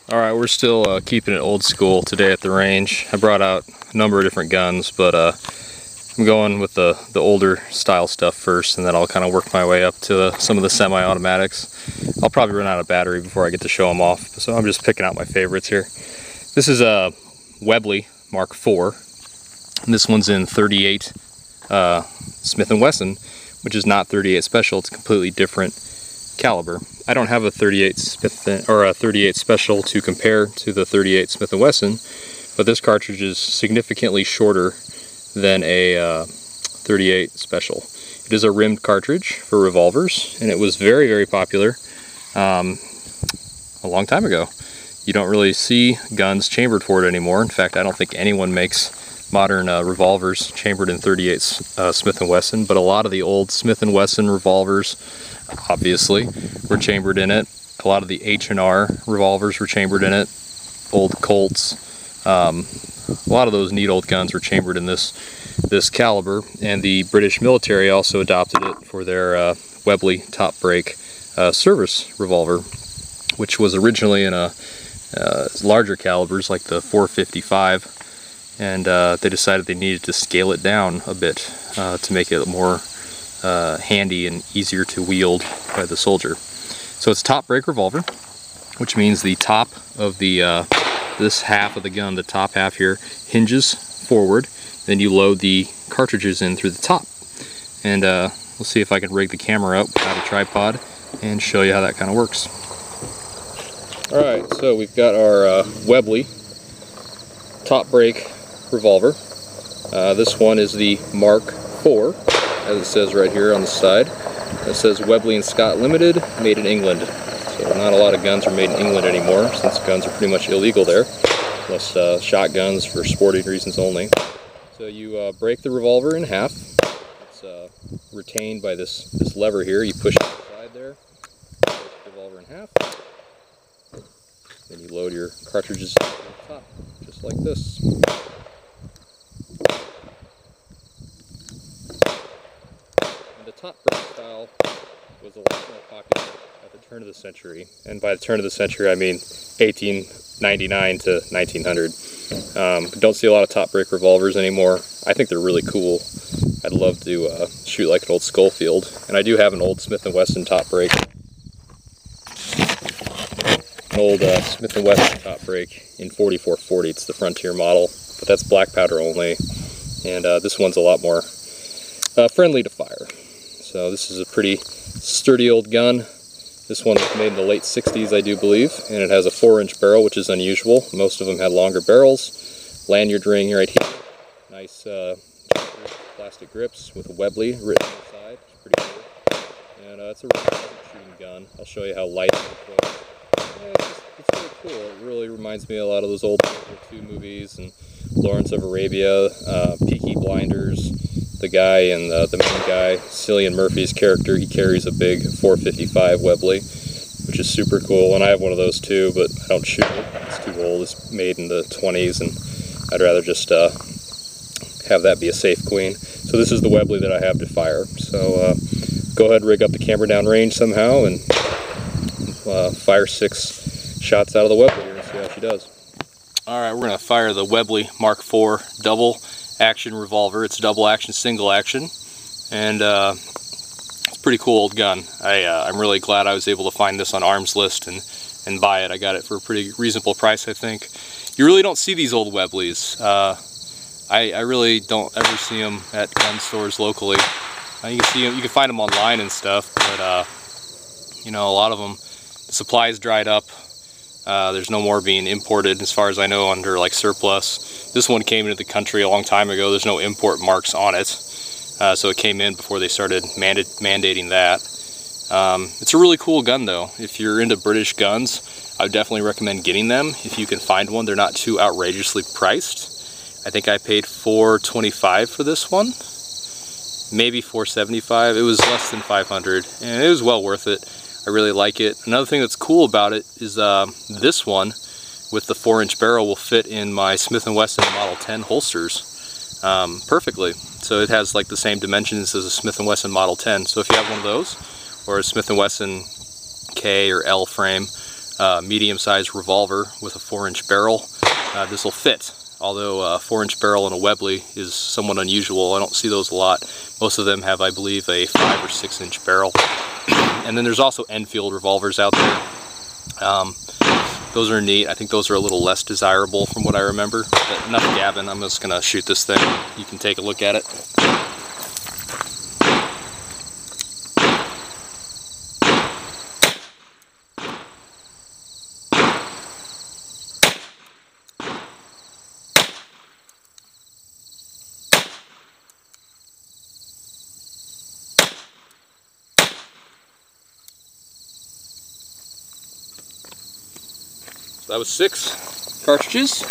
Alright, we're still keeping it old school today at the range. I brought out a number of different guns, but I'm going with the older style stuff first, and then I'll kind of work my way up to some of the semi-automatics. I'll probably run out of battery before I get to show them off, so I'm just picking out my favorites here. This is a Webley Mark IV, and this one's in 38 Smith & Wesson, which is not 38 Special. It's a completely different caliber. I don't have a 38 Smith or a 38 Special to compare to the 38 Smith & Wesson, but this cartridge is significantly shorter than a 38 Special. It is a rimmed cartridge for revolvers, and it was very, very popular a long time ago. You don't really see guns chambered for it anymore. In fact, I don't think anyone makes modern revolvers chambered in 38 Smith & Wesson, but a lot of the old Smith & Wesson revolvers, obviously, were chambered in it. A lot of the H&R revolvers were chambered in it. Old Colts. A lot of those neat old guns were chambered in this caliber, and the British military also adopted it for their Webley top break service revolver, which was originally in a larger calibers like the 455, and they decided they needed to scale it down a bit to make it more handy and easier to wield by the soldier. So it's a top break revolver, which means the top of the this half of the gun, the top half here, hinges forward. Then you load the cartridges in through the top. And we'll see if I can rig the camera up without a tripod and show you how that kind of works. Alright, so we've got our Webley top break revolver. This one is the Mark IV, as it says right here on the side. It says Webley Scott Limited, made in England. So not a lot of guns are made in England anymore, since guns are pretty much illegal there, unless shotguns for sporting reasons only. So you break the revolver in half. It's retained by this lever here. You push it to the side there, break the revolver in half. Then you load your cartridges to the top, just like this. And the top break style was a lot more popular at the turn of the century. And by the turn of the century, I mean 1899 to 1900. Don't see a lot of top break revolvers anymore. I think they're really cool. I'd love to shoot like an old Schofield. And I do have an old Smith & Wesson top break. An old Smith & Wesson top break in 4440. It's the Frontier model, but that's black powder only. And this one's a lot more friendly to fire. So this is a pretty sturdy old gun. This one was made in the late 60s, I do believe, and it has a 4-inch barrel, which is unusual. Most of them had longer barrels. Lanyard ring right here. Nice plastic grips with Webley written on the side. It's pretty cool. And it's a really shooting gun. I'll show you how light it is. It's really cool. It really reminds me a lot of those old World War II movies and Lawrence of Arabia, Peaky Blinders. The guy and the main guy, Cillian Murphy's character, he carries a big 455 Webley, which is super cool, and I have one of those too, but I don't shoot it. It's too old. It's made in the 20s, and I'd rather just have that be a safe queen. So this is the Webley that I have to fire. So go ahead and rig up the camera down range somehow and fire 6 shots out of the Webley here and see how she does. Alright, we're going to fire the Webley Mark IV double action revolver. It's double action, single action, and it's a pretty cool old gun. I'm really glad I was able to find this on Arms List and buy it. I got it for a pretty reasonable price, I think. You really don't see these old Webleys. I really don't ever see them at gun stores locally. You can see them, you can find them online and stuff, but you know, a lot of them, the supply's dried up. There's no more being imported, as far as I know, under like surplus. This one came into the country a long time ago. There's no import marks on it, so it came in before they started mandating that. It's a really cool gun, though. If you're into British guns, I would definitely recommend getting them if you can find one. They're not too outrageously priced. I think I paid $425 for this one, maybe $475. It was less than $500, and it was well worth it. I really like it. Another thing that's cool about it is this one with the 4-inch barrel will fit in my Smith & Wesson Model 10 holsters perfectly. So it has like the same dimensions as a Smith & Wesson Model 10. So if you have one of those, or a Smith & Wesson K or L frame, medium-sized revolver with a 4-inch barrel. This will fit. Although a 4-inch barrel in a Webley is somewhat unusual, I don't see those a lot. Most of them have, I believe, a 5 or 6-inch barrel. And then there's also Enfield revolvers out there. Those are neat. I think those are a little less desirable from what I remember. But enough gabbing, I'm just gonna shoot this thing. You can take a look at it. So that was 6 cartridges,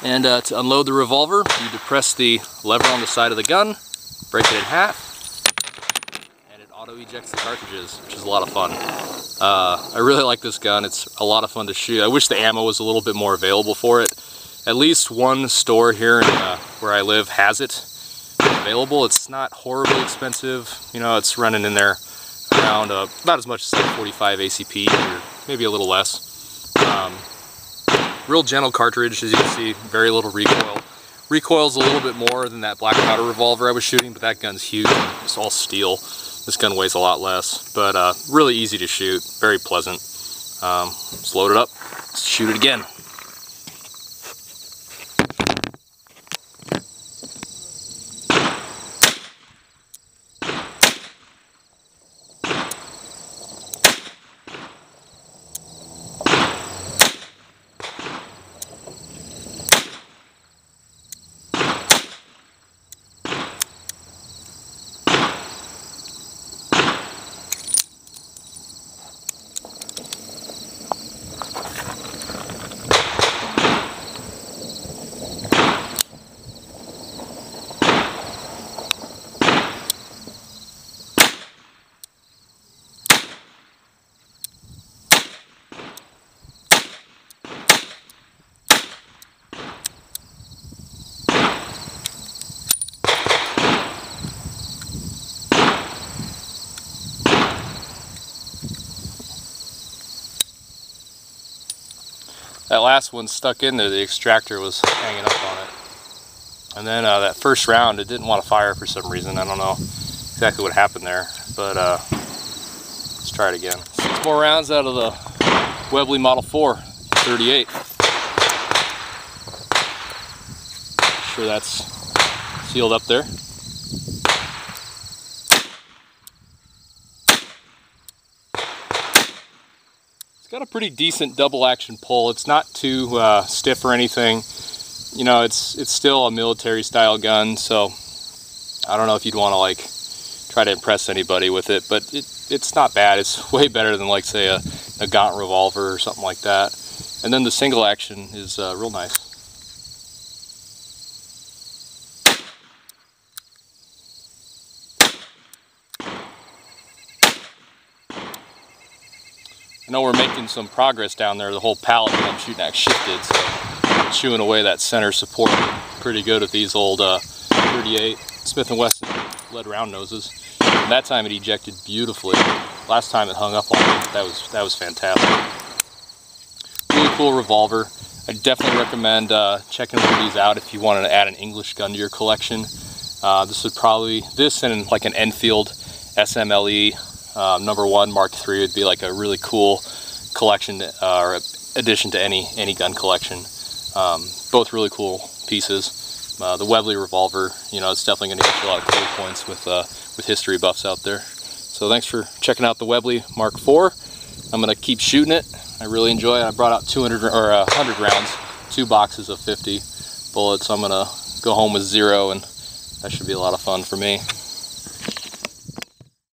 and to unload the revolver, you depress the lever on the side of the gun, break it in half, and it auto ejects the cartridges, which is a lot of fun. I really like this gun. It's a lot of fun to shoot. I wish the ammo was a little bit more available for it. At least one store here in, where I live has it available. It's not horribly expensive. You know, it's running in there around about as much as like 45 ACP, or maybe a little less. Real gentle cartridge, as you can see, very little recoil. Recoil's a little bit more than that black powder revolver I was shooting, but that gun's huge. It's all steel. This gun weighs a lot less, but really easy to shoot, very pleasant. Let's load it up, let's shoot it again. That last one stuck in there, the extractor was hanging up on it. And then that first round, it didn't want to fire for some reason. I don't know exactly what happened there, but let's try it again. 6 more rounds out of the Webley Model 4, 38. Sure that's sealed up there. Got a pretty decent double action pull. It's not too stiff or anything. You know, it's still a military style gun, so I don't know if you'd want to like try to impress anybody with it, but it's not bad. It's way better than like say a Gaunt revolver or something like that. And then the single action is real nice. I know we're making some progress down there. The whole pallet that I'm shooting at shifted, so I'm chewing away that center support pretty good with these old 38 Smith & Wesson lead round noses. And that time it ejected beautifully. Last time it hung up on me. That was fantastic. Really cool revolver. I definitely recommend checking one of these out if you wanted to add an English gun to your collection. This and like an Enfield SMLE #1 Mark III would be like a really cool collection or addition to any gun collection. Both really cool pieces. The Webley revolver, you know, it's definitely going to get you a lot of cool points with history buffs out there. So thanks for checking out the Webley Mark IV. I'm going to keep shooting it. I really enjoy it. I brought out 100 rounds, 2 boxes of 50 bullets. So I'm going to go home with 0, and that should be a lot of fun for me.